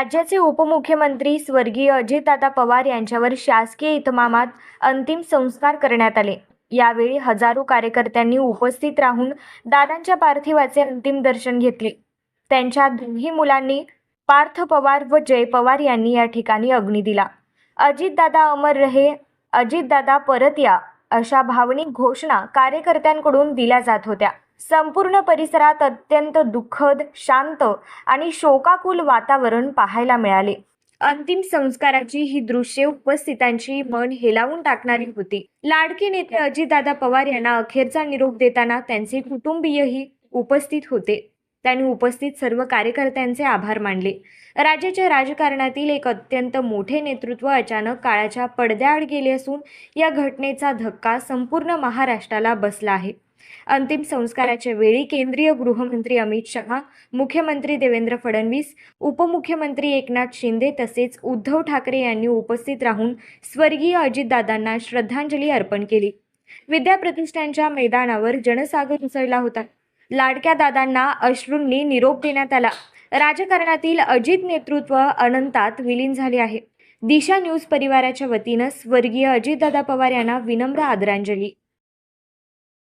राज्याचे उपमुख्यमंत्री स्वर्गीय अजितदादा पवार यांच्यावर शासकीय इतमामात अंतिम संस्कार करण्यात आले। यावेळी हजारो कार्यकर्त्यांनी उपस्थित राहून दादांच्या पार्थिवाचे अंतिम दर्शन घेतले। त्यांच्या दोन्ही मुलांनी पार्थ पवार व जय पवार यांनी या ठिकाणी अग्नी दिला। अजितदादा अमर रहे, अजितदादा परत या अशा भावनिक घोषणा कार्यकर्त्यांकडून दिल्या जात होत्या। संपूर्ण परिसरात अत्यंत दुःखद, शांत आणि शोकाकुल वातावरण पाहायला मिळाले। अंतिम संस्काराची ही दृश्ये उपस्थितांची मन हेलावून टाकणारी होती। लाडके नेते अजितदादा पवार यांना अखेरचा निरोप देताना त्यांचे कुटुंबीयही उपस्थित होते। त्यांनी उपस्थित सर्व कार्यकर्त्यांचे आभार मानले। राज्याच्या राजकारणातील एक अत्यंत मोठे नेतृत्व अचानक काळाच्या पडद्याआड गेले असून या घटनेचा धक्का संपूर्ण महाराष्ट्राला बसला आहे। अंतिम संस्काराच्या वेळी केंद्रीय गृहमंत्री अमित शहा, मुख्यमंत्री देवेंद्र फडणवीस, उपमुख्यमंत्री एकनाथ शिंदे तसेच उद्धव ठाकरे यांनी उपस्थित राहून स्वर्गीय अजितदादांना श्रद्धांजली अर्पण केली। विद्याप्रतिष्ठानच्या मैदानावर जनसागर उसळला होता। लाडक्या दादांना अश्रूंनी निरोप देण्यात आला। राजकारणातील अजित नेतृत्व अनंतात विलीन झाले आहे। दिशा न्यूज परिवाराच्या वतीनं स्वर्गीय अजितदादा पवार यांना विनम्र आदरांजली।